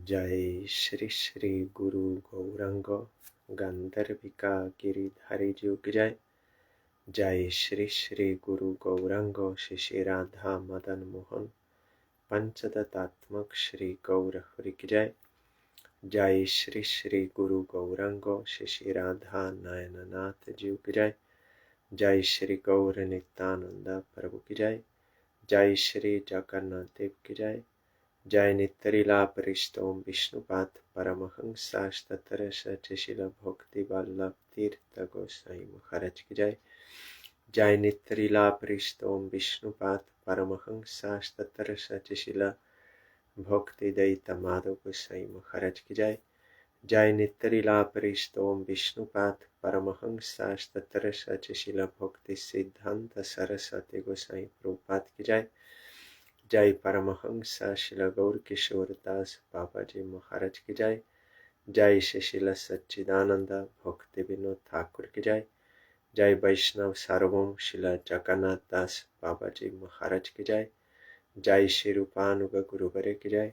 जय श्री श्री गुरु गौरांग गांधर्विका गिरिधारी जुग जय। जय श्री श्री गुरु गौरांग श्री राधा मदन मोहन पंचतत्त्वात्मक श्री गौर हरि की जय। जय श्री श्री गुरु गौरांग श्री राधा नयननाथ जीव की जय। जय श्री गौर नित्यानंद प्रभु की जय। जय श्री जगन्नाथ देव की जय। जय नित्यलीला परिष्टोम विष्णुपाद परमहंसास्ततर सचिशिल भक्ति वल्लभ तीर्थ गोसाई महाराज की जय। जय नित्यलीला परिष्टोम विष्णुपाद परमहंसास्ततर सचिशिल भक्ति दैत माधव गोसाई महाराज की जय। जय नित्यलीला परिष्टोम विष्णुपाद परमहंसास्ततर सचिशिल भक्ति सिद्धांत सरस्वती गोसाई प्रभुपाद की जय। जय परमहंस शिला गौर किशोर दास बाबा जी महाराज की जय। जय शिशिला सच्चिदानंद भक्ति विनोद ठाकुर की जय। जय वैष्णव सार्वभौम शिला जगन्नाथ दास बाबा जी महाराज की जय। जय श्री रूपानुग गुरुवरे की जय।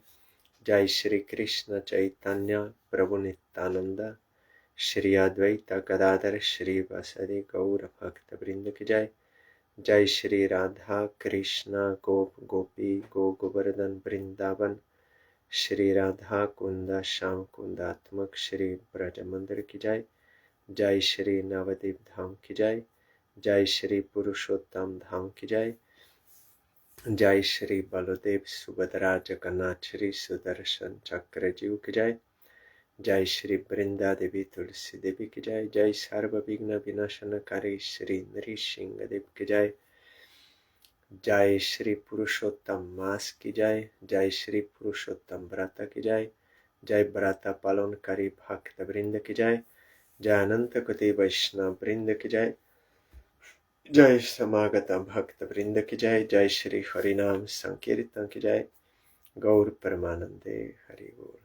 जय श्री कृष्ण चैतन्य प्रभु नित्यानंद श्री अद्वैत गदाधर श्री वासदि गौर भक्त वृंद की जय। जय श्री राधा कृष्ण गोप गोपी गो गोवर्धन वृंदावन श्री राधा कुंद श्याम कुंदात्मक श्री ब्रज मंदिर की जय। जय श्री नवदीप धाम की जय। जय श्री पुरुषोत्तम धाम की जय। जय श्री बलदेव सुभद्रा जगन्नाथ श्री सुदर्शन चक्र जीव की जय। जय श्री वृंदा देवी तुलसी देवी की जय। जय सर्व विघ्न विनाशनकारी श्री नृसिंह देव की जय। जय श्री पुरुषोत्तम मास की जय। जय श्री पुरुषोत्तम व्रता की जय। जय व्रता पालनकारी भक्त वृंद की जय। जय अनंत कोटि वैष्णव वृंद की जय। जय समागत भक्त वृंद की जय। जय श्री हरिनाम संकीर्तन की जय। गौर परमानंदे हरि बोल।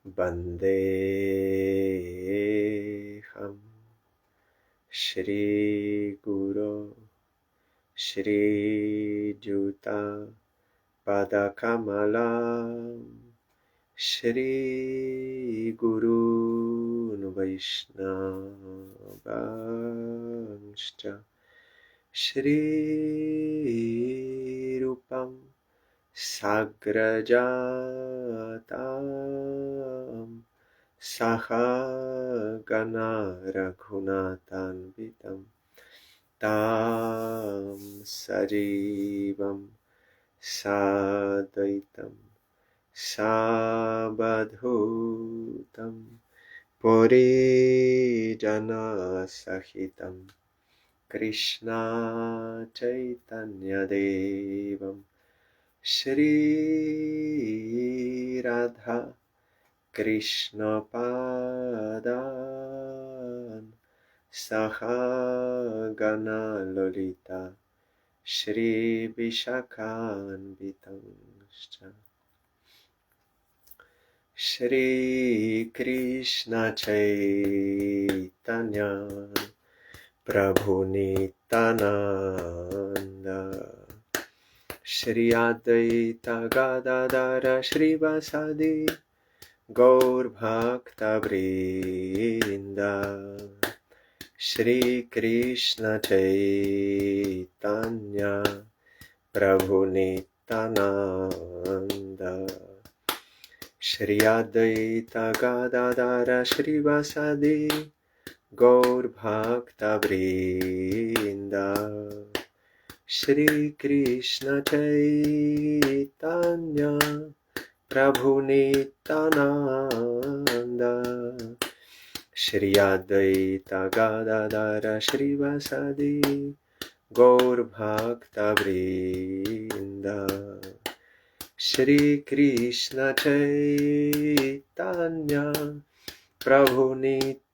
वंदे हम श्री गुरु श्रीयुता पदकमलं श्रीगुरून् वैष्णवांश्च श्रीरूपं साग्रजातं सहगना रघुनाथान्वितं तां सजीवं साद्वैतं सावधूतं परिजनसहितं कृष्ण चैतन्यदेवं श्रीराधा कृष्णपादान् सहगना ललिता श्रीविशाखान्वितंश्च श्रीकृष्ण चैतन्य प्रभु नित्यानंद श्री अद्वैत गदाधर श्रीवासदि गौर भक्तवृंद श्री कृष्ण चैतन्य प्रभु नित्यानंद श्री अद्वैत गदाधर श्रीवासदि गौर भक्तवृंद श्री कृष्ण चैतन्य प्रभु नित्यानंद श्री अद्वैत गदाधर श्रीवासदि गौर भक्तवृंद श्री कृष्ण चैतन्य प्रभु नित्यानंद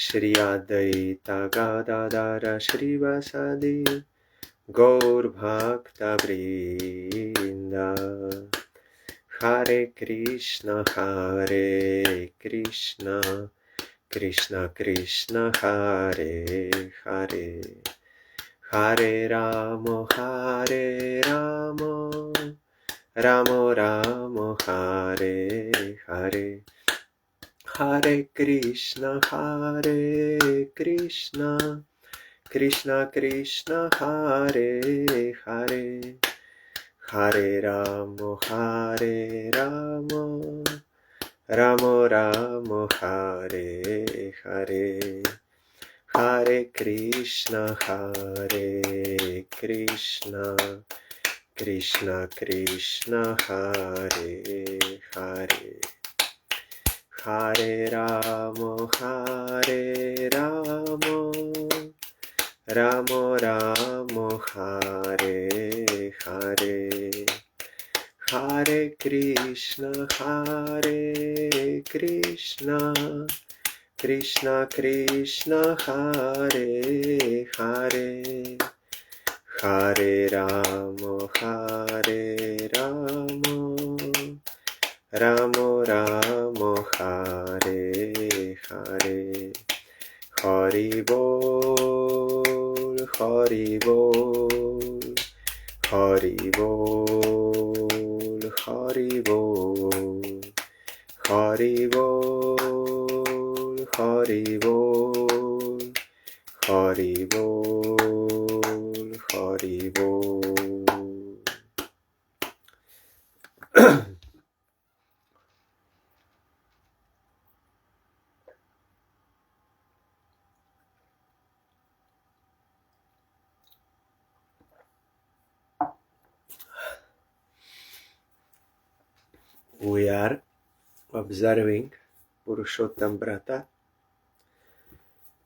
श्री अद्वैत गदाधर श्रीवासदि गौर भक्तवृंद हरे Krishna Krishna Krishna Hare Hare Hare Ram Ramo Ramo Hare Hare, Hare Krishna Krishna Krishna Hare Hare, Hare Ramo Ramo Ramo Hare Hare, Hare Krishna Krishna Krishna Hare Hare, Hare Ramo Ramo Ramo Hare Hare, Hare Krishna Krishna Krishna Hare Hare, Hare Ramo Ramo Ramo Hare Hare, Hari Bol, Hari Bol, Hari Bol, Hari Bol, Hari Bol, Hari Bol, Hari Bol, Hari Bol. We are observing Purushottam Vrata.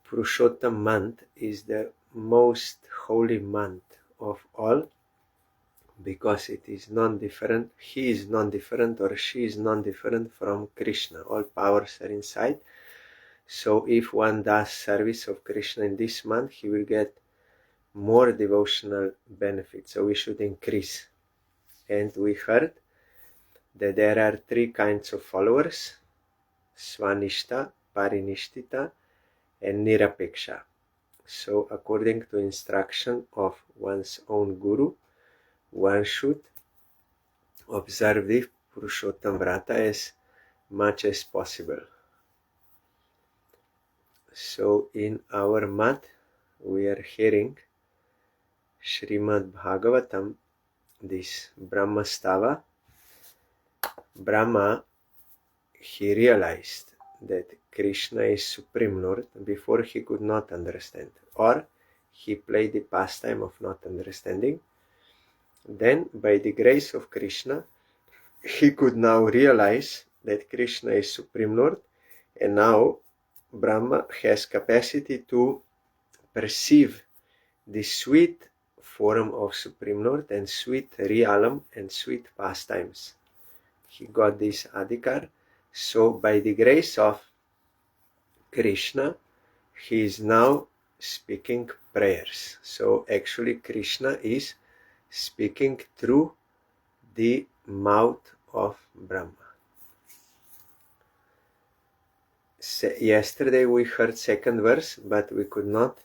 Purushottam month is the most holy month of all, because it is non-different. He is non-different, or she is non-different from Krishna. All powers are inside. So if one does service of Krishna in this month, he will get more devotional benefits. So we should increase. And we heard that there are three kinds of followers: Svanishta, Parinishtita, and Nirapeksha. So according to instruction of one's own guru, one should observe the Purushottam Vrata as much as possible. So in our mat, we are hearing Srimad Bhagavatam, this Brahma Stava. Brahma, he realized that Krishna is Supreme Lord before he could not understand, or he played the pastime of not understanding. Then, by the grace of Krishna, he could now realize that Krishna is Supreme Lord, and now Brahma has capacity to perceive the sweet form of Supreme Lord and sweet realm and sweet pastimes. He got this adhikar. So by the grace of Krishna, he is now speaking prayers. So actually Krishna is speaking through the mouth of Brahma. Yesterday we heard second verse, but we could not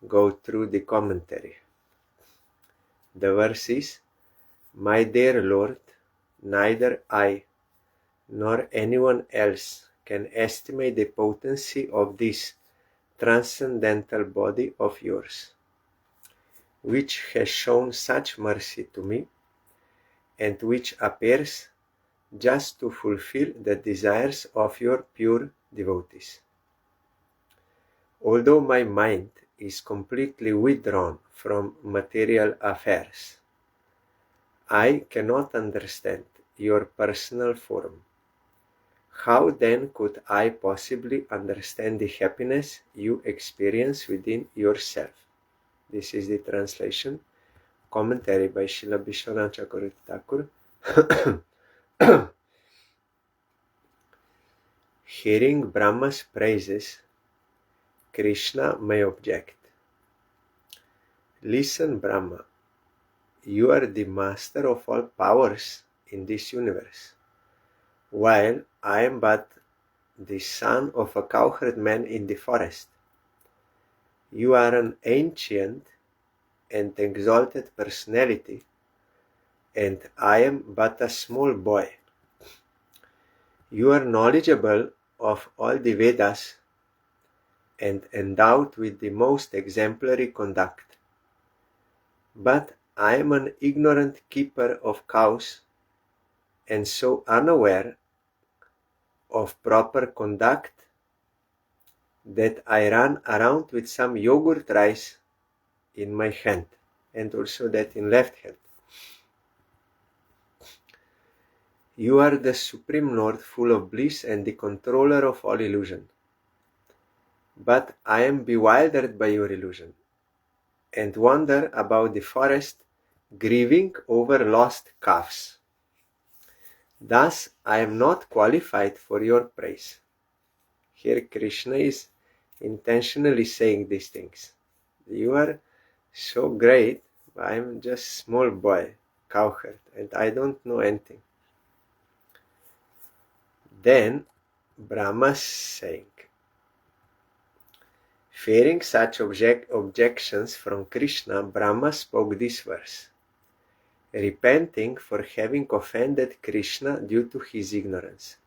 go through the commentary. The verse is, "My dear Lord, neither I nor anyone else can estimate the potency of this transcendental body of yours, which has shown such mercy to me, and which appears just to fulfill the desires of your pure devotees. Although my mind is completely withdrawn from material affairs, I cannot understand your personal form. How then could I possibly understand the happiness you experience within yourself?" This is the translation. Commentary by Srila Vishwanath Chakravarti Thakur. Hearing Brahma's praises, Krishna may object, "Listen, Brahma, you are the master of all powers in this universe, while I am but the son of a cowherd man in the forest. You are an ancient and exalted personality and I am but a small boy. You are knowledgeable of all the Vedas and endowed with the most exemplary conduct. But I am an ignorant keeper of cows, and so unaware of proper conduct that I run around with some yogurt rice in my hand, and also that in left hand. You are the Supreme Lord, full of bliss and the controller of all illusion. But I am bewildered by your illusion, and wander about the forest, grieving over lost calves. Thus I am not qualified for your praise. Here Krishna is intentionally saying these things. You are so great, I am just small boy, cowherd, and I don't know anything. Then Brahma saying, fearing such objections from Krishna, Brahma spoke this verse, repenting for having offended Krishna due to his ignorance.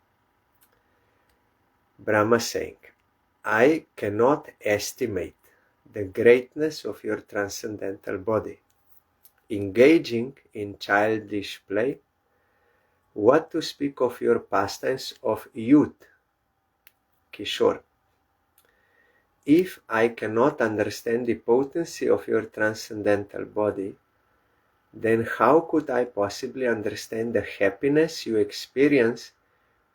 Brahma saying, I cannot estimate the greatness of your transcendental body. Engaging in childish play, what to speak of your pastimes of youth, Kishore? If I cannot understand the potency of your transcendental body, then how could I possibly understand the happiness you experience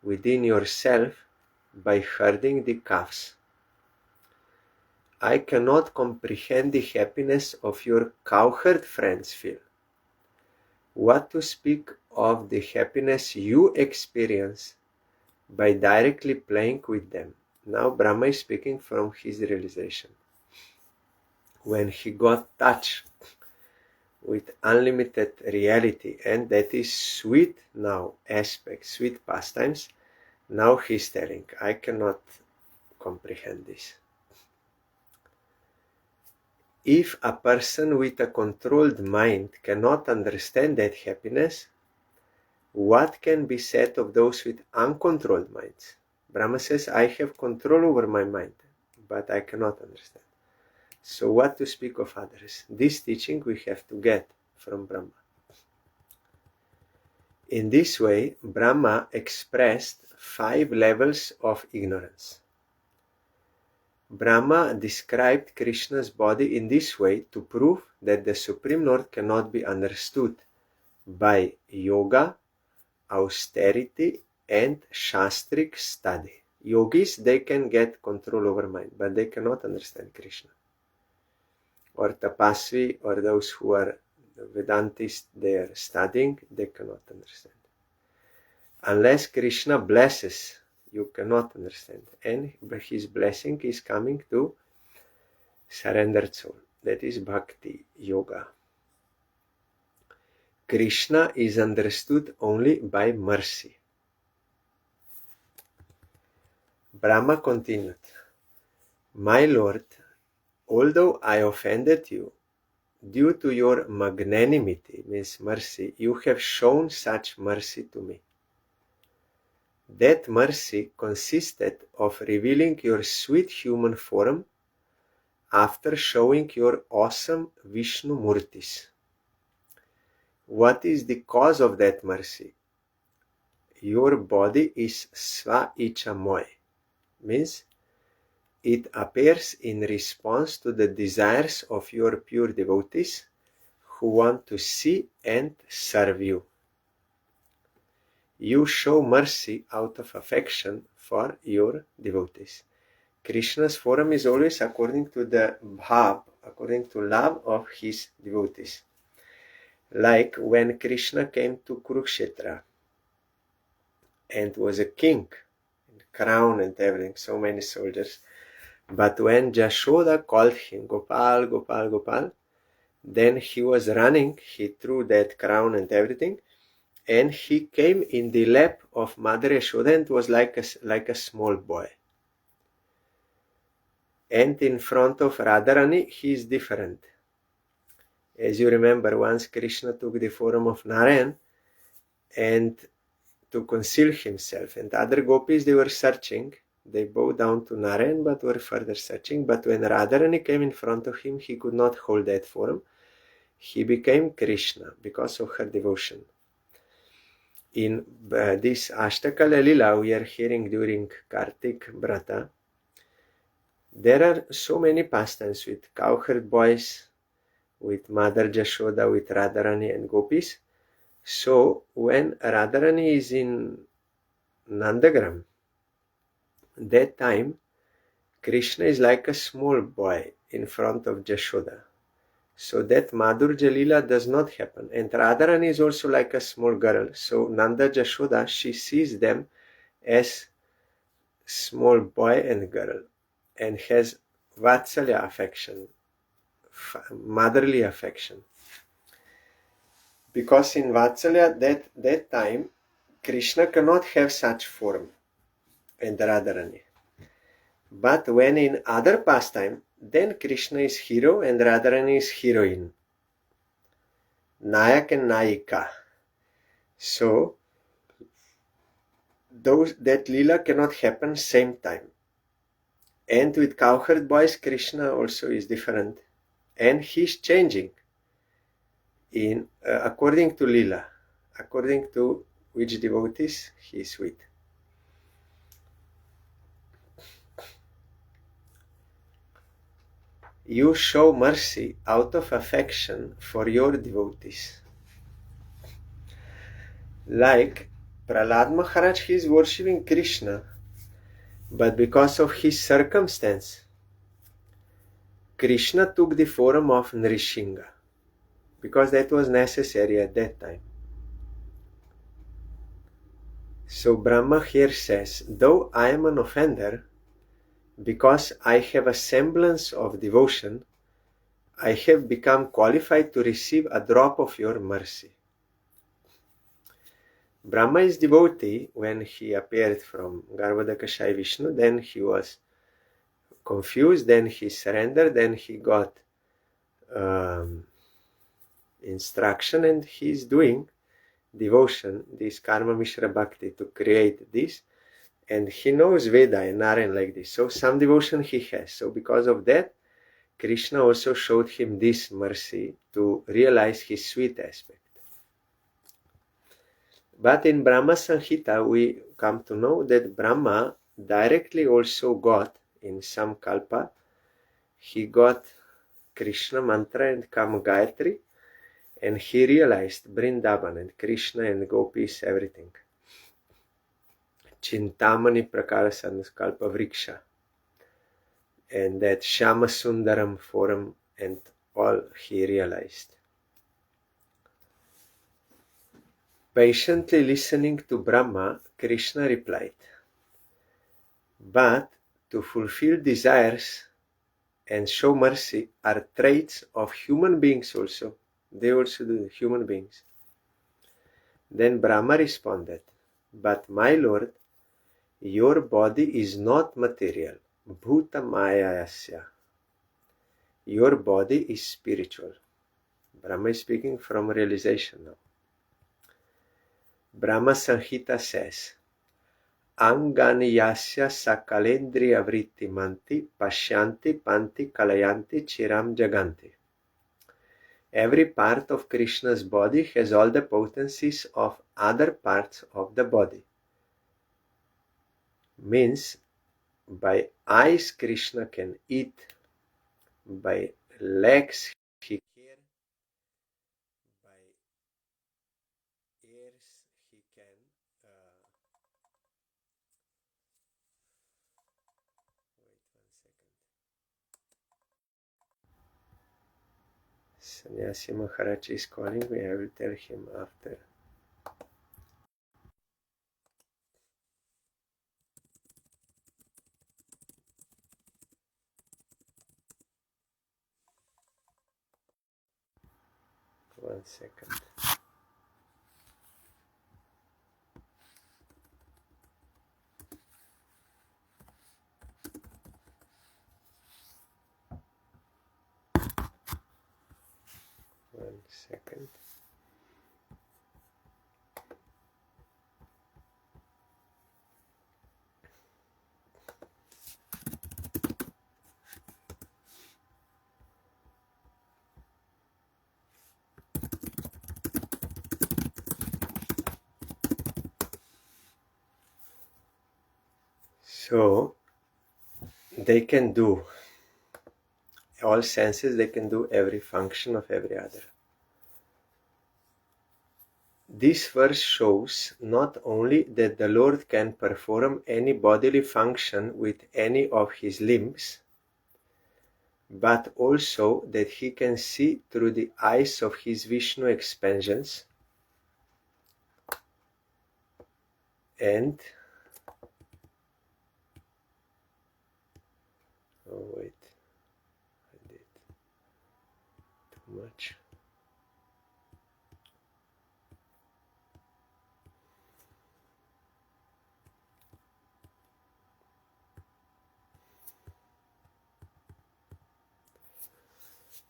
within yourself by herding the calves? I cannot comprehend the happiness of your cowherd friends feel. What to speak of the happiness you experience by directly playing with them? Now Brahma is speaking from his realization. When he got touched with unlimited reality, and that is sweet now aspect, sweet pastimes, now he's telling, I cannot comprehend this. If a person with a controlled mind cannot understand that happiness, what can be said of those with uncontrolled minds? Brahma says, I have control over my mind, but I cannot understand. So what to speak of others? This teaching we have to get from Brahma. In this way, Brahma expressed 5 levels of ignorance. Brahma described Krishna's body in this way to prove that the Supreme Lord cannot be understood by yoga, austerity, and shastric study. Yogis, they can get control over mind, but they cannot understand Krishna. Or tapasvi, or those who are Vedantists, they are studying, they cannot understand. Unless Krishna blesses, you cannot understand. And his blessing is coming to surrendered soul. That is bhakti yoga. Krishna is understood only by mercy. Brahma continued, my Lord, although I offended you, due to your magnanimity, means mercy, you have shown such mercy to me. That mercy consisted of revealing your sweet human form after showing your awesome Vishnu Murtis. What is the cause of that mercy? Your body is sva icha moy, means it appears in response to the desires of your pure devotees who want to see and serve you. You show mercy out of affection for your devotees. Krishna's form is always according to the bhav, according to love of his devotees. Like when Krishna came to Kurukshetra and was a king, crown and everything, so many soldiers. But when Jashoda called him Gopal, Gopal, Gopal, then he was running, he threw that crown and everything, and he came in the lap of Mother Yashoda and was like a small boy. And in front of Radharani, he is different. As you remember, once Krishna took the form of Narayan and to conceal himself, and other gopis, they were searching. They bowed down to Narayan but were further searching. But when Radharani came in front of him, he could not hold that form. He became Krishna because of her devotion. In this Ashtakala Lila we are hearing during Kartik Vrata, there are so many pastimes with cowherd boys, with Mother Jashoda, with Radharani and gopis. So when Radharani is in Nandagram, that time Krishna is like a small boy in front of Jashoda. So that Madhurya Lila does not happen. And Radharani is also like a small girl. So Nanda Jashoda, she sees them as small boy and girl and has Vatsalya affection, motherly affection. Because in Vatsalya that time Krishna cannot have such form and Radharani. But when in other pastime, then Krishna is hero and Radharani is heroine. Nayak and Nayika. So that Leela cannot happen same time. And with cowherd boys, Krishna also is different. And he's changing in according to Leela, according to which devotees he is with. You show mercy out of affection for your devotees. Like Prahlad Maharaj, he is worshipping Krishna, but because of his circumstance, Krishna took the form of Nrishinga, because that was necessary at that time. So Brahma here says, though I am an offender, because I have a semblance of devotion, I have become qualified to receive a drop of your mercy. Brahma is devotee when he appeared from Garbhodakashai Vishnu, then he was confused, then he surrendered, then he got instruction, and he is doing devotion, this Karma Mishra Bhakti, to create this, and he knows Veda and Narayan like this. So some devotion he has. So because of that, Krishna also showed him this mercy to realize his sweet aspect. But in Brahma Sanhita, we come to know that Brahma directly also got, in some kalpa, he got Krishna mantra and Kama Gayatri, and he realized Vrindavan and Krishna and gopis, everything. Chintamani Prakara Sankalpa Vriksha, and that Shama Sundaram form, and all he realized. Patiently listening to Brahma, Krishna replied, but to fulfill desires and show mercy are traits of human beings also. They also do, human beings. Then Brahma responded, but my Lord, your body is not material. Bhuta mayayasya. Your body is spiritual. Brahma is speaking from realization now. Brahma Sanhita says, Anganiyasya sakalendriya vritti manti pashyanti panti kalayanti chiram jaganti. Every part of Krishna's body has all the potencies of other parts of the body. Means, by eyes Krishna can eat, by legs he can, by ears he can. Wait 1 second. Sannyasi Maharaj is calling me. I will tell him after. One second. So they can do all senses, they can do every function of every other. This verse shows not only that the Lord can perform any bodily function with any of his limbs, but also that he can see through the eyes of his Vishnu expansions and oh wait, I did too much.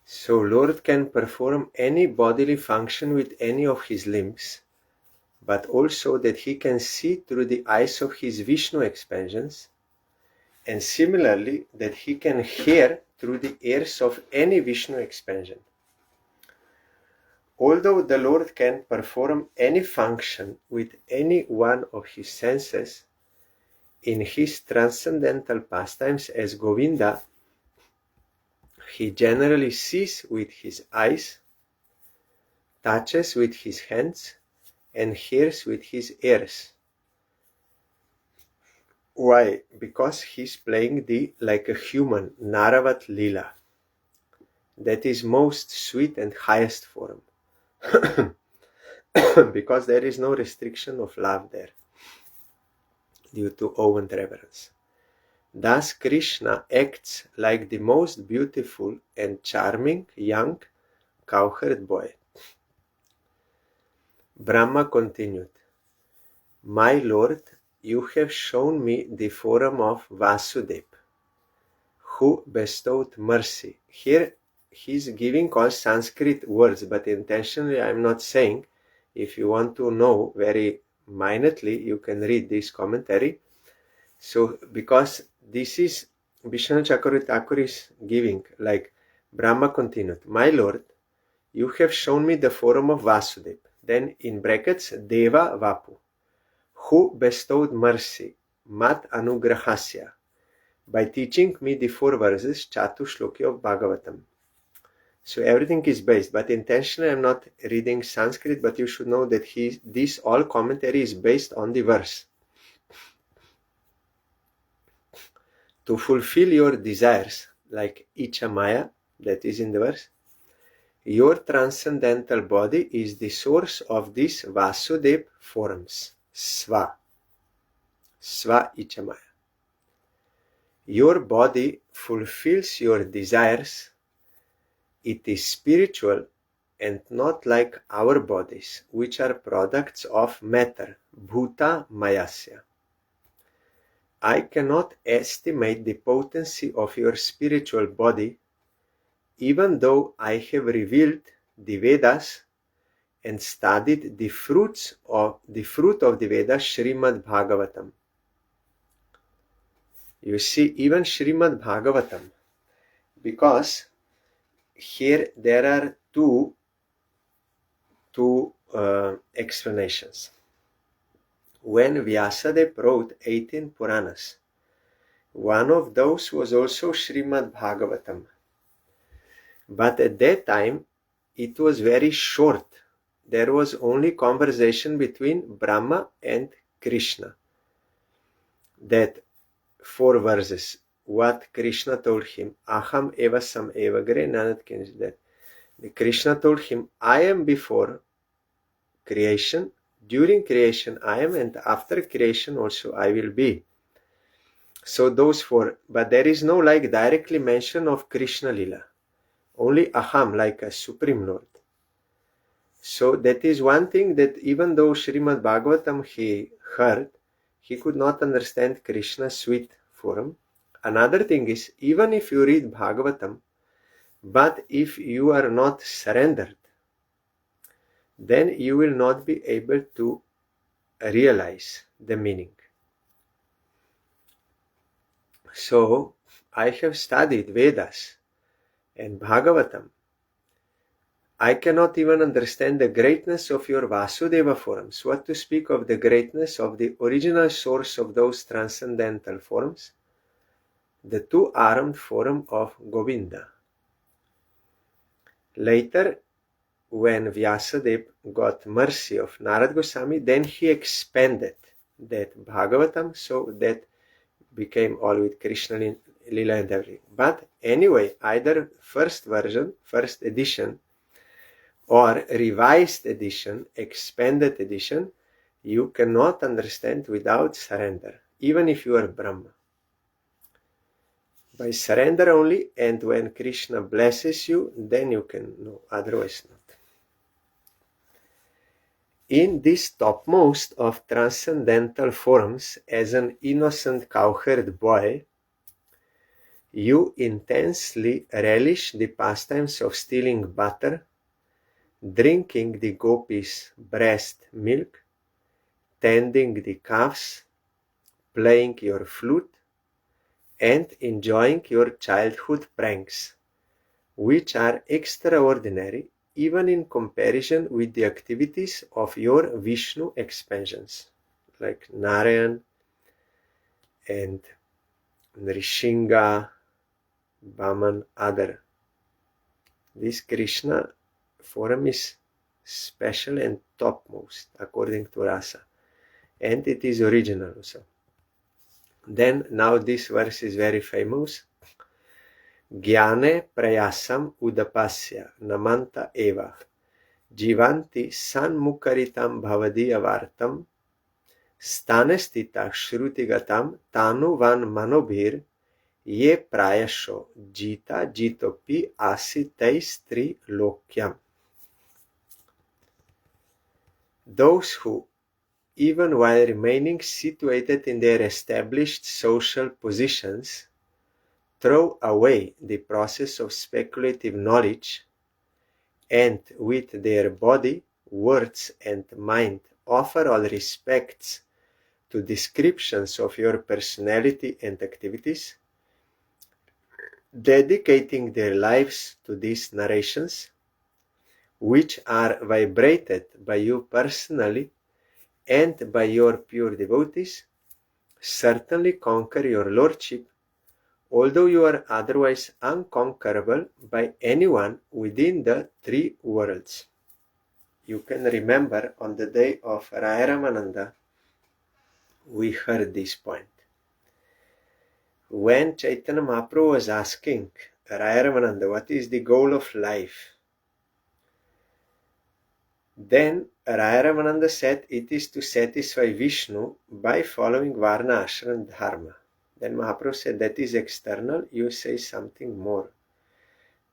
So Lord can perform any bodily function with any of his limbs, but also that he can see through the eyes of his Vishnu expansions, and similarly that he can hear through the ears of any Vishnu expansion. Although the Lord can perform any function with any one of his senses, in his transcendental pastimes as Govinda, he generally sees with his eyes, touches with his hands, and hears with his ears. Why? Because he's playing the like a human Naravat Lila. That is most sweet and highest form. Because there is no restriction of love there due to awe and reverence. Thus Krishna acts like the most beautiful and charming young cowherd boy. Brahma continued, "My Lord, you have shown me the form of Vasudeva, who bestowed mercy." Here he's giving all Sanskrit words, but intentionally I'm not saying. If you want to know very minutely, you can read this commentary. So, because this is Vishnu Chakravarti Thakur is giving, like Brahma continued, "My Lord, you have shown me the form of Vasudeva." Then in brackets, Deva Vapu, who bestowed mercy, Mat Anugrahasya, by teaching me the 4 verses, Chatu Shloki of Bhagavatam. So everything is based, but intentionally I'm not reading Sanskrit, but you should know that this all commentary is based on the verse. To fulfill your desires, like Icha Maya, that is in the verse, your transcendental body is the source of these Vasudeva forms, Sva Icha Maya. Your body fulfills your desires. It is spiritual and not like our bodies, which are products of matter, Bhuta Mayasya. I cannot estimate the potency of your spiritual body, even though I have revealed the Vedas and studied the fruit of the Vedas, Srimad Bhagavatam. You see, even Srimad Bhagavatam, because here there are two explanations. When Vyasadeva wrote 18 Puranas, one of those was also Srimad Bhagavatam. But at that time, it was very short. There was only conversation between Brahma and Krishna. That 4 verses, what Krishna told him, Aham eva sam eva gre nanat kinj, that Krishna told him, I am before creation, during creation I am, and after creation also I will be. So those 4, but there is no like directly mention of Krishna Lila. Only Aham, like a Supreme Lord. So that is one thing, that even though Srimad Bhagavatam he heard, he could not understand Krishna's sweet form. Another thing is, even if you read Bhagavatam, but if you are not surrendered, then you will not be able to realize the meaning. So I have studied Vedas and Bhagavatam. I cannot even understand the greatness of your Vasudeva forms. What to speak of the greatness of the original source of those transcendental forms, the two-armed form of Govinda. Later, when Vyasadeva got mercy of Narad Goswami, then he expanded that Bhagavatam so that became all with Krishna Lila and everything. But anyway, either first version, first edition, or revised edition, expanded edition, you cannot understand without surrender, even if you are Brahma. By surrender only, and when Krishna blesses you, then you can know, otherwise not. In this topmost of transcendental forms, as an innocent cowherd boy, you intensely relish the pastimes of stealing butter, drinking the gopis' breast milk, tending the calves, playing your flute, and enjoying your childhood pranks, which are extraordinary even in comparison with the activities of your Vishnu expansions, like Narayan and Nrishinga, Vaman, other. This Krishna form is special and topmost according to rasa, and it is original also. Then now this verse is very famous. Gyane prayasam udapasya namanta eva jivanti sanmukaritam bhavadiyavartam stanestita shrutigatam tanuvan manobhir ye prayasho jita jitopi asitei lokyam. Those who, even while remaining situated in their established social positions, throw away the process of speculative knowledge, and with their body, words, and mind offer all respects to descriptions of your personality and activities, dedicating their lives to these narrations, which are vibrated by you personally and by your pure devotees, certainly conquer your lordship, although you are otherwise unconquerable by anyone within the three worlds. You can remember on the day of Raya Ramananda, we heard this point. When Chaitanya Mahaprabhu was asking Raya Ramananda, what is the goal of life? Then Raya Ramananda said it is to satisfy Vishnu by following Varna Ashram Dharma. Then Mahaprabhu said that is external, you say something more.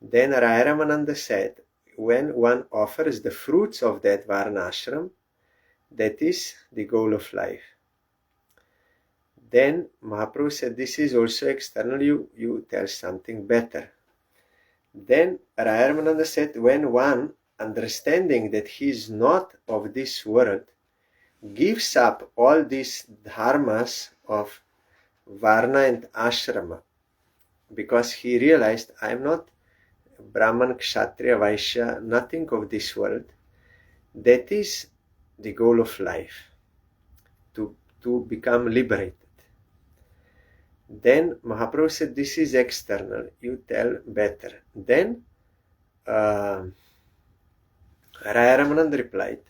Then Raya Ramananda said, when one offers the fruits of that Varna Ashram, that is the goal of life. Then Mahaprabhu said this is also external, you tell something better. Then Raya Ramananda said, when one, understanding that he is not of this world, gives up all these dharmas of Varna and Ashrama, because he realized I am not Brahman, Kshatriya, Vaishya, nothing of this world, that is the goal of life, to become liberated. Then Mahaprabhu said this is external, you tell better. Then Raya Ramananda replied,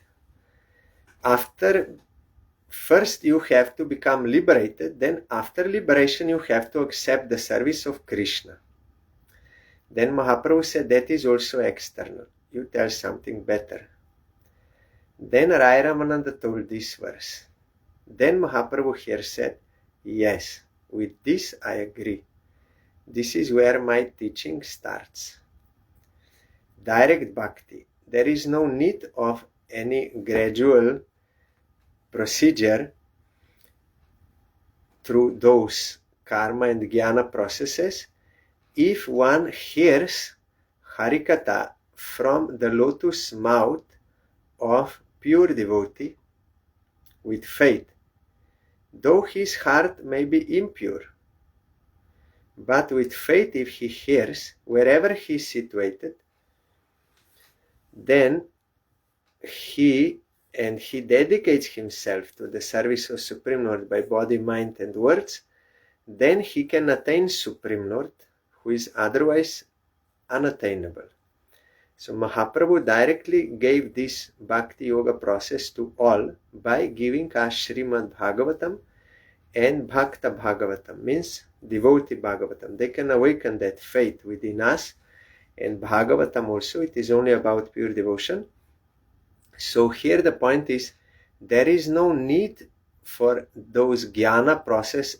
first you have to become liberated, then after liberation you have to accept the service of Krishna. Then Mahaprabhu said that is also external, you tell something better. Then Raya Ramananda told this verse. Then Mahaprabhu here said, yes, with this I agree. This is where my teaching starts. Direct bhakti. There is no need of any gradual procedure through those karma and jnana processes. If one hears Harikatha from the lotus mouth of pure devotee with faith, though his heart may be impure, but with faith if he hears, wherever he is situated, then he dedicates himself to the service of Supreme Lord by body, mind and words, then he can attain Supreme Lord, who is otherwise unattainable. So Mahaprabhu directly gave this Bhakti Yoga process to all by giving us Srimad Bhagavatam and Bhakta Bhagavatam, means devotee Bhagavatam. They can awaken that faith within us, and Bhagavatam also, it is only about pure devotion. So here the point is, there is no need for those jnana process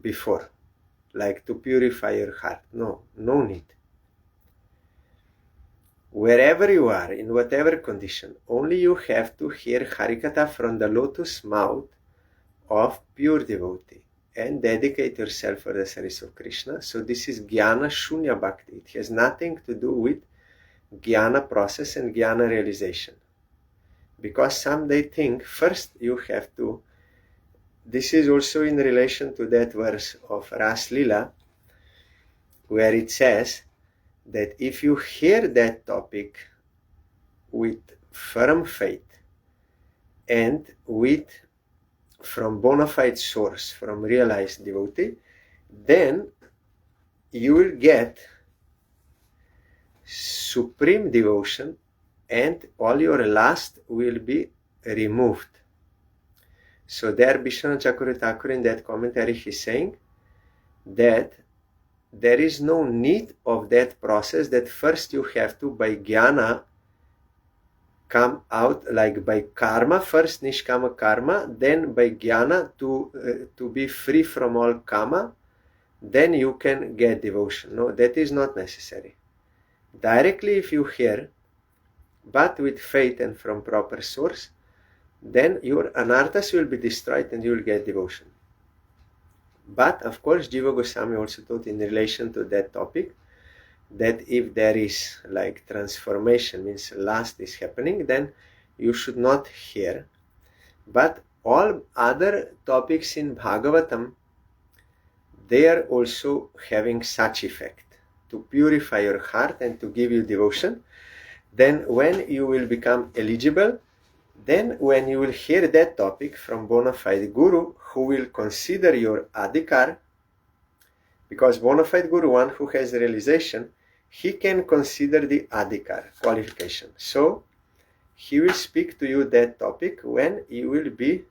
before, like to purify your heart. No need. Wherever you are, in whatever condition, only you have to hear Harikatha from the lotus mouth of pure devotee and dedicate yourself for the service of Krishna. So this is Jnana Shunya Bhakti. It has nothing to do with Jnana process and Jnana realization. Because some they think first you have to, this is also in relation to that verse of Ras Lila, where it says that if you hear that topic with firm faith and from bona fide source, from realized devotee, then you will get supreme devotion and all your lust will be removed. So there Vishwanath Chakravarti Thakur in that commentary is saying that there is no need of that process, that first you have to by jnana come out, like by karma, first nishkama karma, then by jnana to be free from all kama, then you can get devotion. No, that is not necessary. Directly if you hear, but with faith and from proper source, then your anarthas will be destroyed and you will get devotion. But of course Jiva Goswami also taught in relation to that topic that if there is like transformation, means lust is happening, then you should not hear. But all other topics in Bhagavatam, they are also having such effect to purify your heart and to give you devotion. Then when you will become eligible, then when you will hear that topic from bona fide guru, who will consider your adhikar, because bona fide guru, one who has realization, he can consider the adhikar, qualification. So he will speak to you that topic when you will be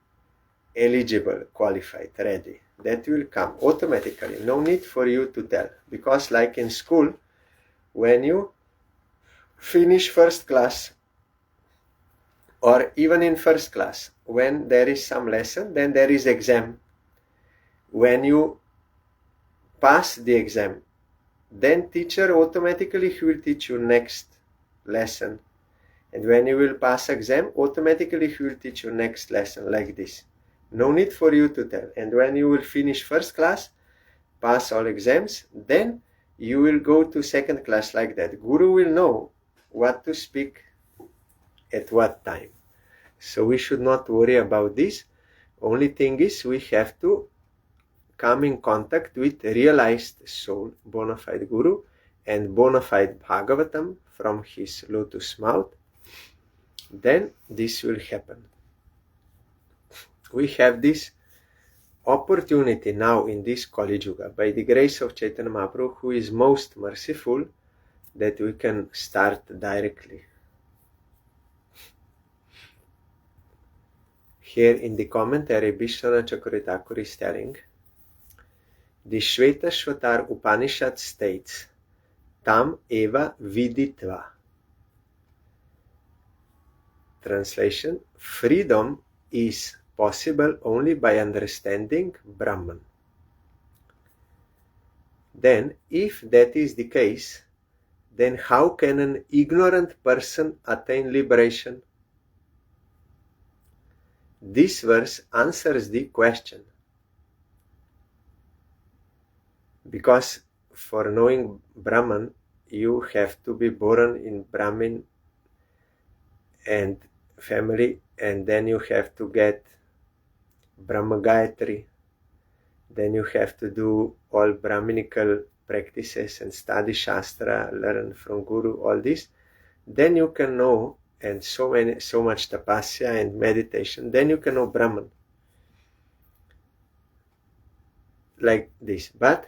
eligible, qualified, ready. That will come automatically. No need for you to tell. Because like in school, when you finish first class, or even in first class, when there is some lesson, then there is exam. When you pass the exam, then teacher automatically he will teach you next lesson. And when you will pass exam, automatically he will teach you next lesson, like this. No need for you to tell. And when you will finish first class, pass all exams, then you will go to second class, like that. Guru will know what to speak at what time. So we should not worry about this. Only thing is we have to come in contact with realized soul, bona fide guru, and bona fide Bhagavatam from his lotus mouth. Then this will happen. We have this opportunity now in this Kali Yuga, by the grace of Chaitanya Mahaprabhu, who is most merciful, that we can start directly. Here in the commentary, Vishwanath Chakravarti Thakur is telling, the Shvetashvatar Upanishad states, Tam eva viditva. Translation, freedom is possible only by understanding Brahman. Then, if that is the case, then how can an ignorant person attain liberation? This verse answers the question. Because for knowing Brahman, you have to be born in Brahmin and family, and then you have to get Brahma Gayatri, then you have to do all Brahminical practices and study Shastra, learn from Guru, all this. then you can know, and so much tapasya and meditation, then you can know Brahman. Like this. But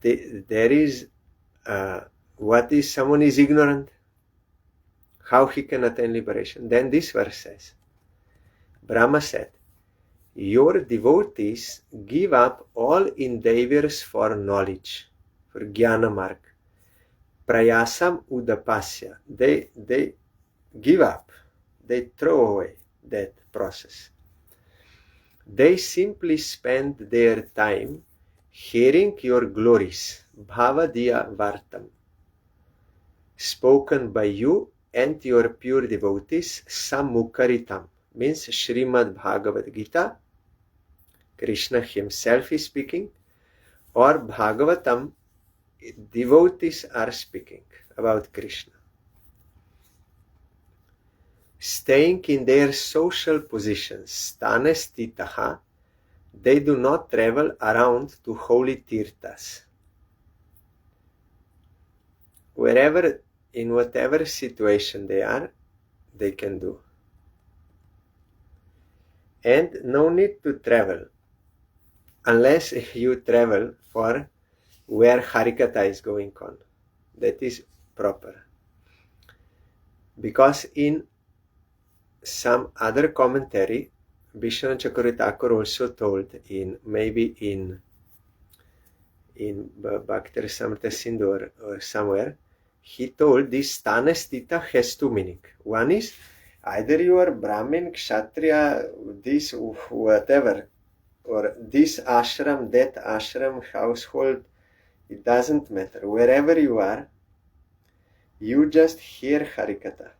there is, what is someone is ignorant? How he can attain liberation? Then this verse says, Brahma said, your devotees give up all endeavors for knowledge, for jnana marg, prayasam udapasya. They give up, they throw away that process. They simply spend their time hearing your glories, bhavadiya vartam, spoken by you and your pure devotees, samukaritam, means Srimad Bhagavad Gita, Krishna himself is speaking, or Bhagavatam, devotees are speaking about Krishna. Staying in their social positions, sthana stitaha, they do not travel around to holy tirthas. Wherever, in whatever situation they are, they can do. And no need to travel, unless you travel for where Harikatha is going on. That is proper. Because in some other commentary, Vishnu Chakravarti Thakur also told in Bhakti Rasamrita Sindhu or somewhere, he told this sthana sthita has two meanings. One is either you are Brahmin, Kshatriya, this whatever, or this ashram, that ashram, household, it doesn't matter. Wherever you are, you just hear Harikatha.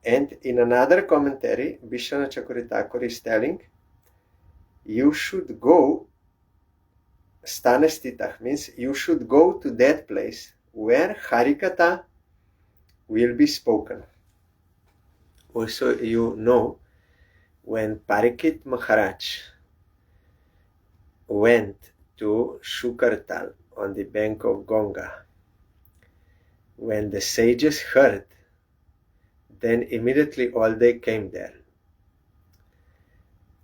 And in another commentary, Vishnu Chakravarti Thakur is telling, you should go, sthana sthita means you should go to that place where Harikatha will be spoken. Also, you know, when Parikshit Maharaj went to Shukartal on the bank of Ganga, when the sages heard, then immediately all they came there.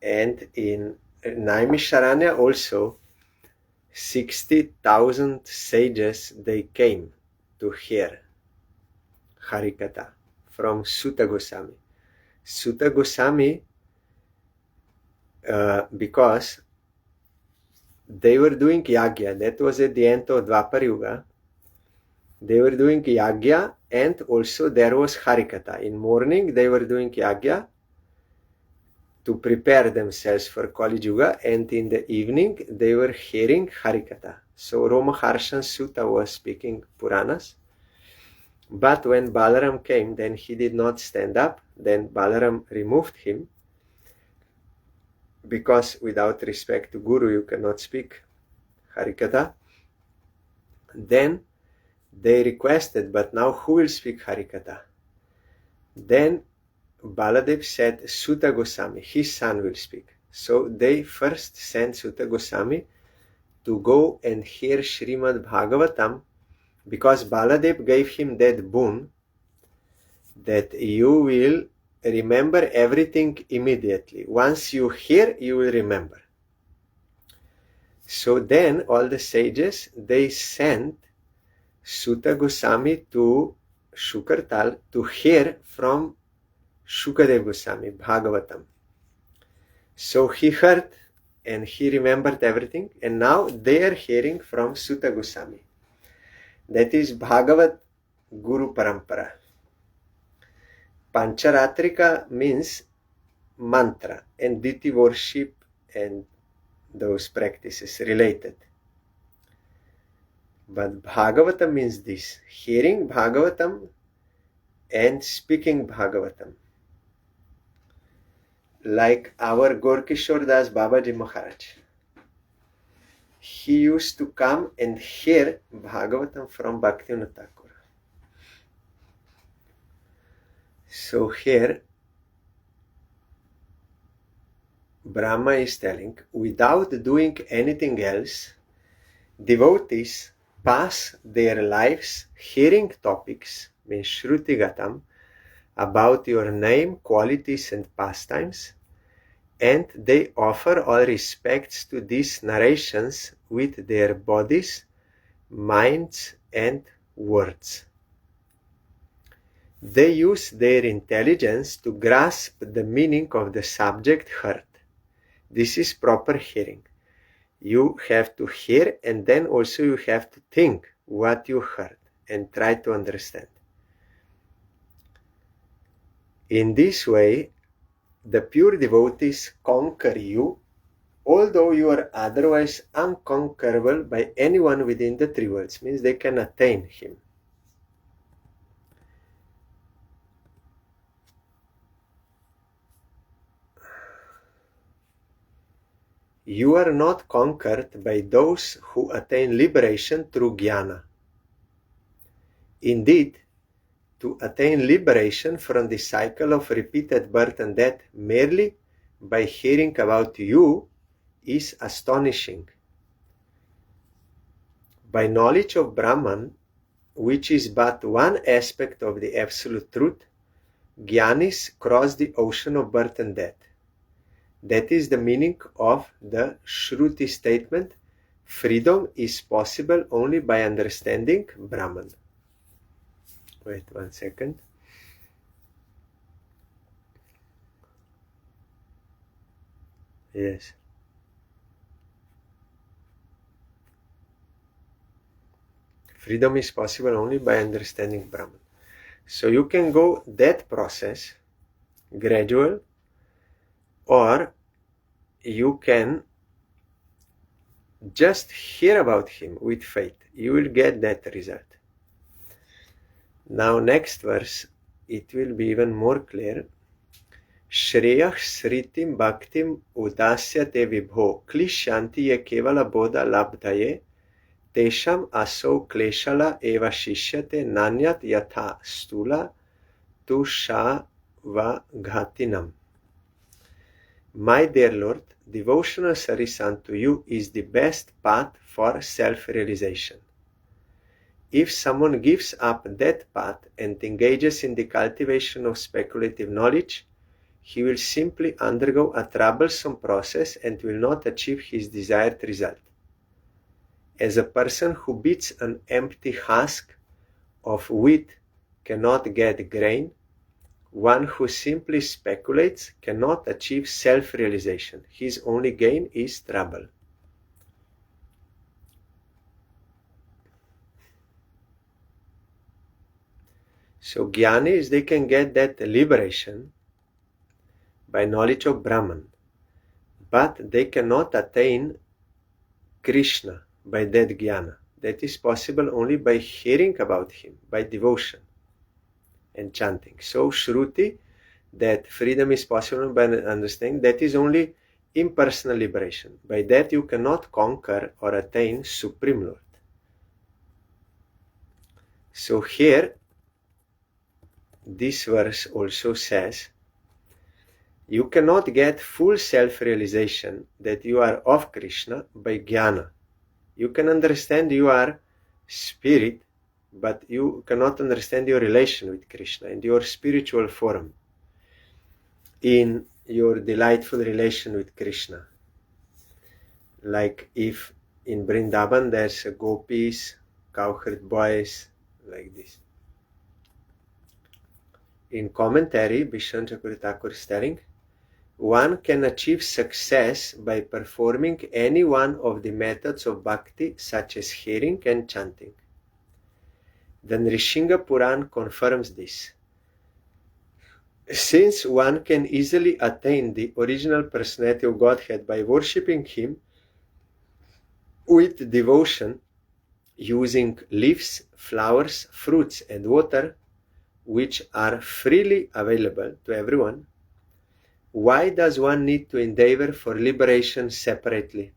And in Naimisharanya also, 60,000 sages, they came to hear Harikatha from Sutta Goswami. Sutta Goswami, because they were doing yagya, that was at the end of Dwapar Yuga, they were doing yagya, and also there was Harikatha. In morning they were doing yagya to prepare themselves for Kali Yuga, and in the evening they were hearing Harikatha. So Romaharshan Sutta was speaking Puranas, but when Balaram came, then he did not stand up. Then Balaram removed him, because without respect to Guru you cannot speak Harikatha. Then they requested, but now who will speak Harikatha? Then Baladev said, Sutta Goswami, his son will speak. So they first sent Sutta Goswami to go and hear Srimad Bhagavatam, because Baladev gave him that boon that you will remember everything immediately. Once you hear, you will remember. So then all the sages, they sent Sutta Goswami to Shukartal to hear from Shukadev Goswami, Bhagavatam. So he heard and he remembered everything, and now they are hearing from Sutta Goswami. That is Bhagavat Guru Parampara. Pancharatrika means mantra and deity worship and those practices related. But Bhagavatam means this, hearing Bhagavatam and speaking Bhagavatam. Like our Gorkishore Das Babaji Maharaj. He used to come and hear Bhagavatam from Bhaktivinoda Thakur. So here, Brahma is telling, without doing anything else, devotees pass their lives hearing topics means Shrutigatam, about your name, qualities and pastimes, and they offer all respects to these narrations with their bodies, minds and words. They use their intelligence to grasp the meaning of the subject heard. This is proper hearing. You have to hear, and then also you have to think what you heard and try to understand. In this way, the pure devotees conquer you, although you are otherwise unconquerable by anyone within the three worlds, means they can attain him. You are not conquered by those who attain liberation through jnana. Indeed, to attain liberation from the cycle of repeated birth and death merely by hearing about you is astonishing. By knowledge of Brahman, which is but one aspect of the absolute truth, jnanis cross the ocean of birth and death. That is the meaning of the Shruti statement, freedom is possible only by understanding Brahman. Wait 1 second. Yes. Freedom is possible only by understanding Brahman. So you can go that process, gradual, or you can just hear about him with faith. You will get that result. Now next verse, it will be even more clear. Shreyah sritim bhaktim udasyate vibho klishanti ye kevala bodha labdhaye tesham aso kleshala eva shishyate nanyat yatha stula tushava ghatinam. My dear Lord, devotional service unto you is the best path for self-realization. If someone gives up that path and engages in the cultivation of speculative knowledge, he will simply undergo a troublesome process and will not achieve his desired result. As a person who beats an empty husk of wheat cannot get grain, one who simply speculates cannot achieve self-realization. His only gain is trouble. So jnanis, they can get that liberation by knowledge of Brahman, but they cannot attain Krishna by that jnana. That is possible only by hearing about him, by devotion and chanting. So Shruti, that freedom is possible by understanding, that is only impersonal liberation. By that you cannot conquer or attain Supreme Lord. So here, this verse also says, you cannot get full self-realization that you are of Krishna by jnana. You can understand you are spirit, but you cannot understand your relation with Krishna in your spiritual form, in your delightful relation with Krishna. Like if in Vrindavan there's gopis, cowherd boys, like this. In commentary, Bishwan Chakravarti Thakur is telling, one can achieve success by performing any one of the methods of bhakti, such as hearing and chanting. The Nrishinga Puran confirms this. Since one can easily attain the original personality of Godhead by worshipping him with devotion, using leaves, flowers, fruits, and water, which are freely available to everyone, why does one need to endeavor for liberation separately?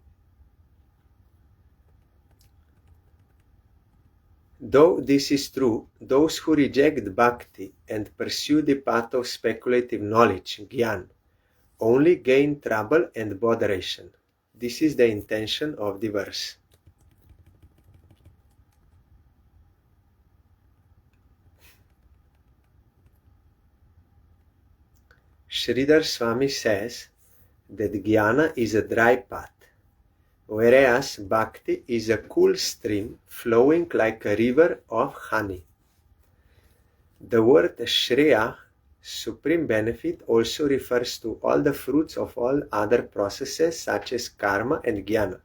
Though this is true, those who reject bhakti and pursue the path of speculative knowledge, jnana, only gain trouble and botheration. This is the intention of the verse. Sridhar Swami says that jnana is a dry path, whereas bhakti is a cool stream flowing like a river of honey. The word Shreya, supreme benefit, also refers to all the fruits of all other processes such as karma and jnana.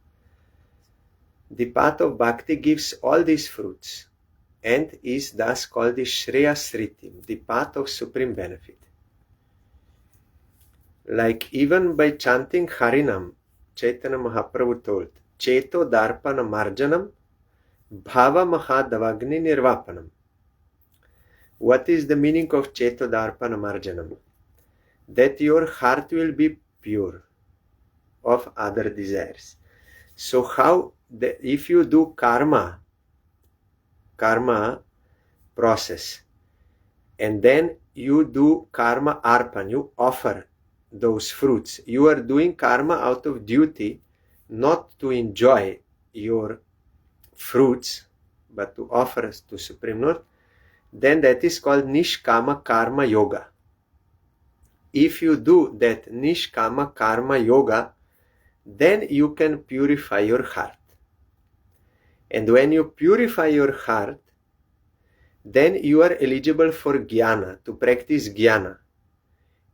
The path of bhakti gives all these fruits and is thus called the Shreya Sritim, the path of supreme benefit. Like even by chanting Harinam, Chaitanya Mahaprabhu told, Cheto Darpana Marjanam, Bhava Mahadavagni Nirvapanam. What is the meaning of Cheto Darpana Marjanam? That your heart will be pure of other desires. So how, if you do karma process, and then you do karma arpan, you offer those fruits, you are doing karma out of duty, not to enjoy your fruits, but to offer to Supreme Lord, then that is called Nishkama Karma Yoga. If you do that Nishkama Karma Yoga, then you can purify your heart. And when you purify your heart, then you are eligible for jnana, to practice jnana.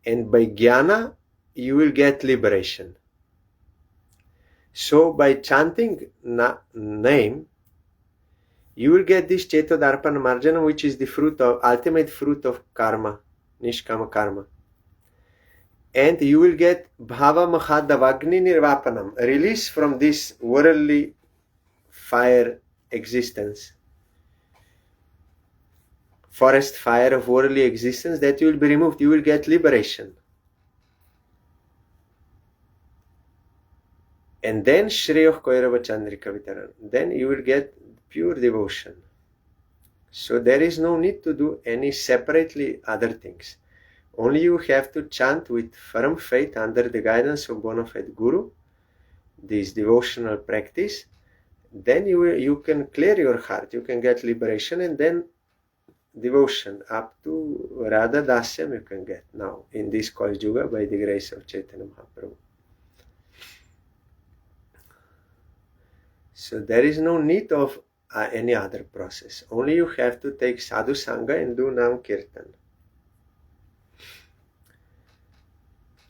And by jnana, you will get liberation. So by chanting name, you will get this Chetodarpana Marjana, which is the ultimate fruit of karma, Nishkama karma. And you will get Bhava Mahadavagni Nirvapanam, release from this worldly fire existence, forest fire of worldly existence, that you will be removed. You will get liberation. And then Shreyoh Koirava Chandrika Vitaran, then you will get pure devotion. So there is no need to do any separately other things. Only you have to chant with firm faith under the guidance of bona fide Guru, this devotional practice. Then you can clear your heart, you can get liberation, and then devotion up to Radha Dasyam you can get now in this Kali Yuga by the grace of Chaitanya Mahaprabhu. So there is no need of any other process. Only you have to take sadhu sangha and do nam kirtan.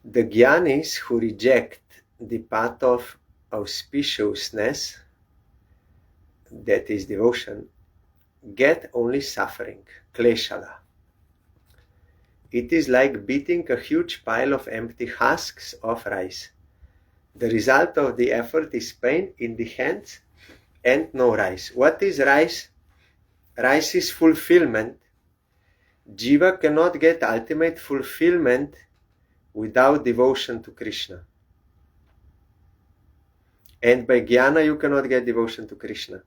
The jnanis who reject the path of auspiciousness, that is devotion, get only suffering, kleshala. It is like beating a huge pile of empty husks of rice. The result of the effort is pain in the hands and no rice. What is rice? Rice is fulfillment. Jiva cannot get ultimate fulfillment without devotion to Krishna. And by jnana you cannot get devotion to Krishna.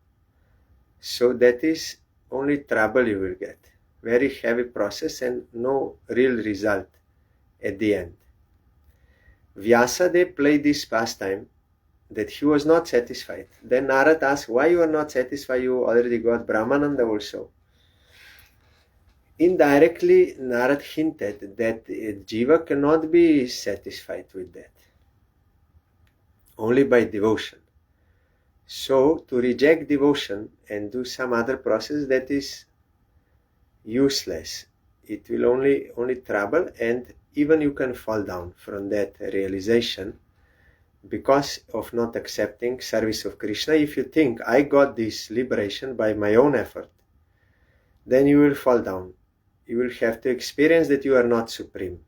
So that is only trouble you will get. Very heavy process and no real result at the end. Vyasadeva played this pastime that he was not satisfied. Then Narad asked, why you are not satisfied? You already got Brahmananda also. Indirectly, Narad hinted that Jiva cannot be satisfied with that. Only by devotion. So, to reject devotion and do some other process, that is useless. It will only trouble, and even you can fall down from that realization because of not accepting service of Krishna. If you think, I got this liberation by my own effort, then you will fall down. You will have to experience that you are not supreme.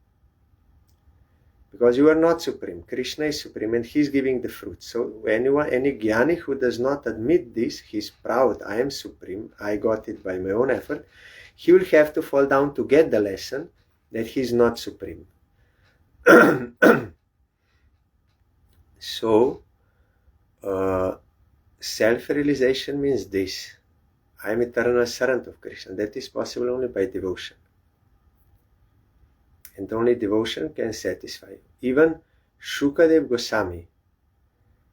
Because you are not supreme. Krishna is supreme and he is giving the fruit. So any jnani who does not admit this, he is proud, I am supreme, I got it by my own effort, he will have to fall down to get the lesson that he is not supreme. So, self-realization means this. I am eternal servant of Krishna. That is possible only by devotion. And only devotion can satisfy you. Even Shukadev Goswami,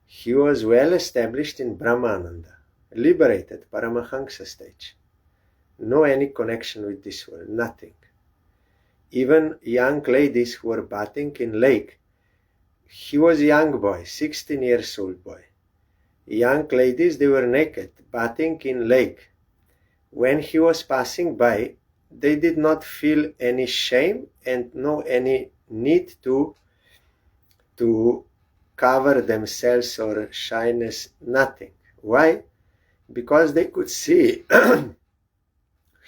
he was well established in Brahmananda, liberated Paramahansa stage. No any connection with this world, nothing. even young ladies who were bathing in lake. He was a young boy, 16 years old boy. Young ladies, they were naked, bathing in lake. When he was passing by, they did not feel any shame and no any need to cover themselves or shyness, nothing. Why? Because they could see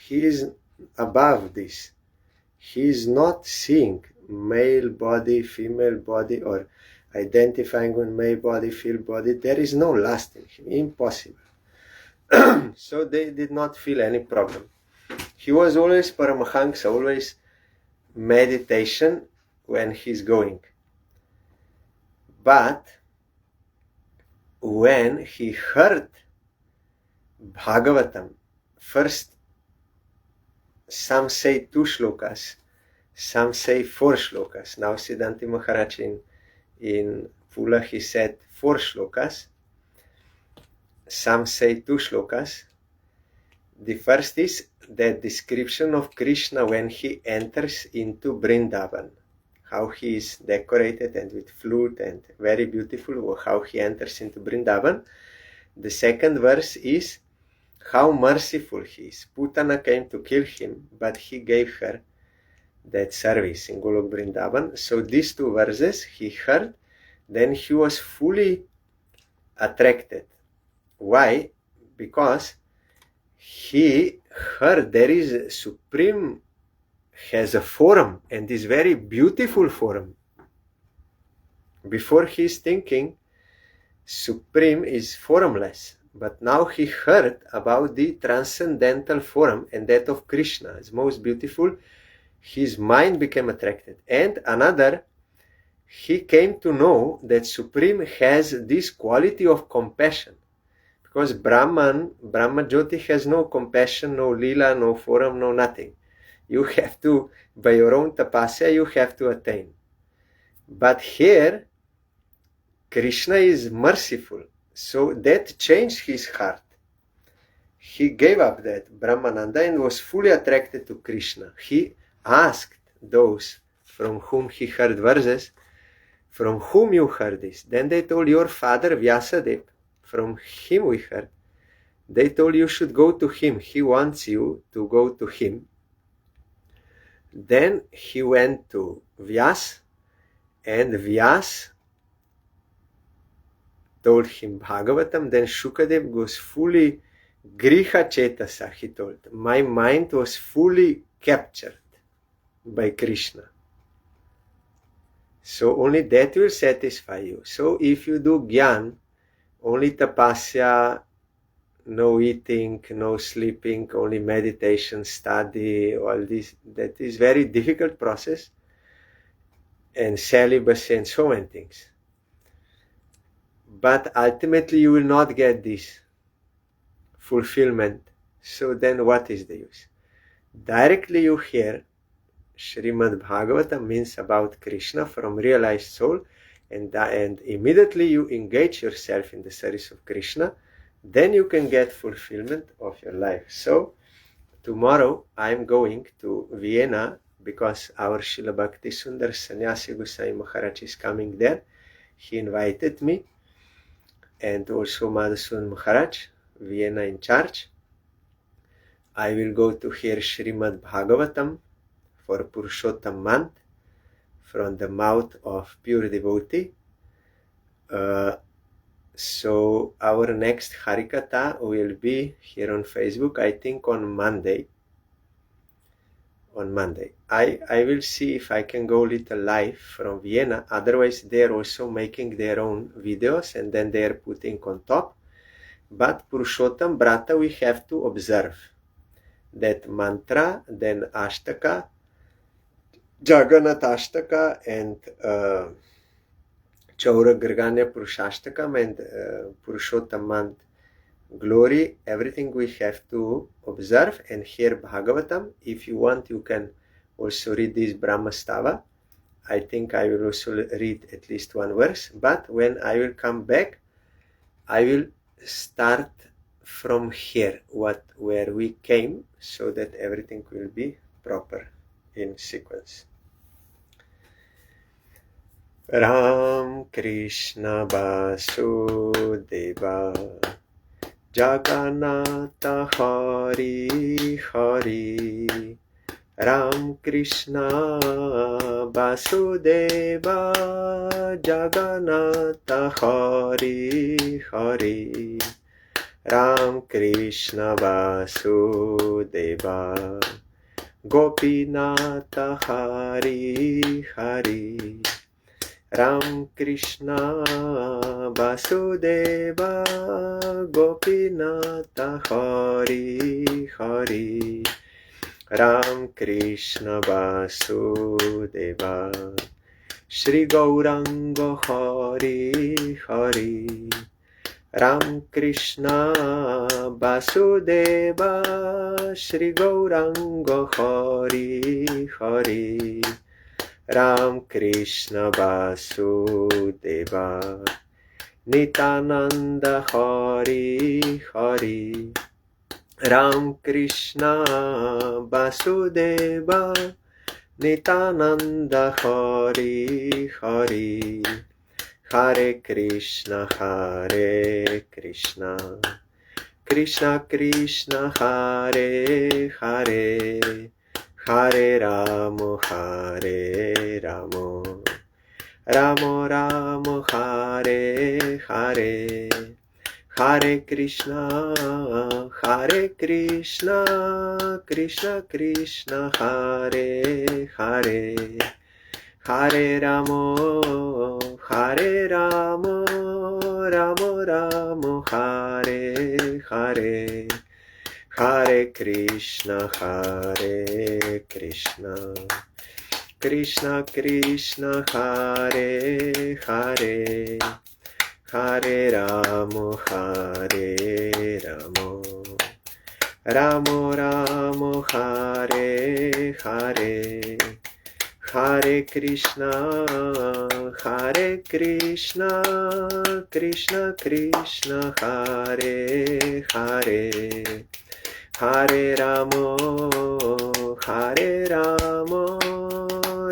he is above this. He is not seeing male body, female body, or identifying with male body, female body. There is no lust in him, impossible. So they did not feel any problem. He was always Paramahansa, always meditation when he's going. But when he heard Bhagavatam, first some say 2 shlokas, some say 4 shlokas. Now Siddhanti Maharaj in Pula he said 4 shlokas. Some say 2 shlokas. The first is the description of Krishna when he enters into Vrindavan. How he is decorated and with flute and very beautiful, how he enters into Vrindavan. The second verse is how merciful he is. Putana came to kill him, but he gave her that service in Golok Vrindavan. So these 2 verses he heard, then he was fully attracted. Why? Because he heard there is Supreme has a form and is very beautiful form. Before he is thinking Supreme is formless, but now he heard about the transcendental form and that of Krishna is most beautiful. His mind became attracted. And another, he came to know that Supreme has this quality of compassion. Because Brahma Jyoti has no compassion, no lila, no form, no nothing. You have to, by your own tapasya, you have to attain. But here, Krishna is merciful. So that changed his heart. He gave up that Brahmananda and was fully attracted to Krishna. He asked those from whom he heard verses, from whom you heard this? Then they told, your father Vyasadeva. From him we heard. They told you should go to him. He wants you to go to him. Then he went to Vyas, and Vyas told him Bhagavatam. Then Shukadev was fully Griha Chetasa, he told. My mind was fully captured by Krishna. So only that will satisfy you. So if you do Gyan, only tapasya, no eating, no sleeping, only meditation, study, all this, that is very difficult process, and celibacy and so many things. But ultimately you will not get this fulfillment. So then what is the use? Directly you hear Srimad Bhagavatam means about Krishna from realized soul, and immediately you engage yourself in the service of Krishna, then you can get fulfillment of your life. So tomorrow I am going to Vienna because our Srila Bhakti Sundar Sannyasi Goswami Maharaj is coming there. He invited me, and also Madhusudan Maharaj, Vienna in charge. I will go to hear Srimad Bhagavatam for Purushottam month from the mouth of pure devotee. So our next Harikatha will be here on Facebook, I think on Monday. I will see if I can go a little live from Vienna. Otherwise, they are also making their own videos and then they are putting on top. But Purushottam Vrata we have to observe. That mantra, then Ashtaka, Jagannath Ashtaka, and Chaura Garganya Purushashtakam, and Purushottam month glory, everything we have to observe and hear Bhagavatam. If you want, you can also read this Brahmastava. I think I will also read at least one verse, but when I will come back, I will start from here, where we came, so that everything will be proper. in sequence. Ram Krishna Vasudeva Jagannatha Hari Hari Ram Krishna Vasudeva Jagannatha Hari Hari Ram Krishna Vasudeva Gopinatha Hari Hari Ram Krishna Vasudeva Gopinatha Hari Hari Ram Krishna Vasudeva Shri Gauranga Hari Hari Ram Krishna Vasudeva Shri Gauranga Hari Hari Ram Krishna Vasudeva Nitananda Hari Hari Ram Krishna Vasudeva Nitananda Hari Hari Hare Krishna Krishna Krishna Hare Hare Hare Ramo Ramo Ramo Hare Hare Hare Krishna Krishna Krishna Hare Hare Hare Ramo Ramo Ramo Hare Hare Hare Krishna Krishna Krishna Hare Hare Hare Ramo Ramo Ramo Hare Hare Hare Krishna Krishna Krishna Hare Hare Hare Ramo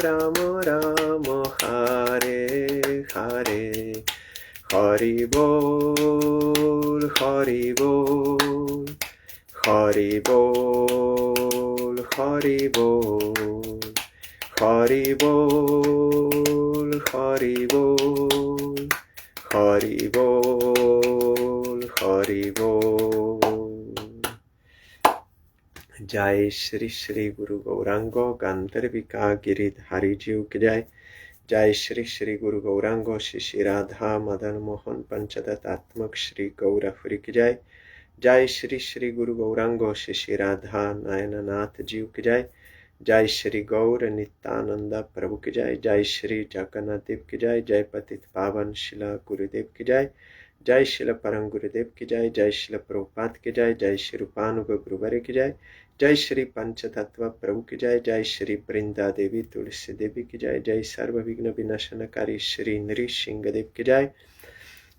Ramo Ramo Hare Hare Hari Bol Hari Bol Hari Bol Hari Bol Hari Bol Hari Bol Hari Bol Hari Bol Jai Shri Shri Guru Gaurango Gandharvika Giridhari Ji ki Jai Jai Shri Shri Guru Gaurango Shri Radha Madan Mohan Panchadatatmak Shri Gaurahuri ki Jai Jai Shri Shri Guru Gaurango Shri Radha Nayananath Ji ki Jai Jai Shri Gaur Nityananda Prabhu ki Jai Jai Shri Jagannath Dev ki Jai Jai Patit Pavan Shila Gurudev ki Jai Jai Shila Parang Gurudev ki Jai Jai Shila Prabhupada ki Jai Jai Shri Rupanuga Guruvare ki Jai Jai Shri Panchatattva Prabhu ki Jai Jai Shri Brinda Devi Tulsi Devi ki Jai Jai Sarva Vigna Vinashanakari Shri Nrishingadev ki Jai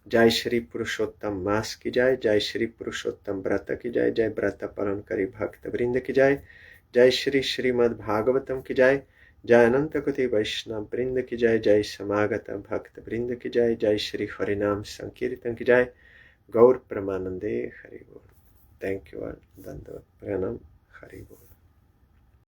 Jai Shri Purushottam Mas ki Jai Jai Shri Purushottam Vrata ki Jai Jai Vrata Palankari Bhakta Vrinda ki Jai Jai Shri Srimad Bhagavatam ki Jai Jai Anantakoti Vaishnava Vrinda ki Jai Jai Samagata Bhakta Vrinda ki Jai Jai Shri Harinam Sankirtan ki Jai Gaur Pramanande Hari Bol. Thank you all. Dandavat Pranam Hari Bol.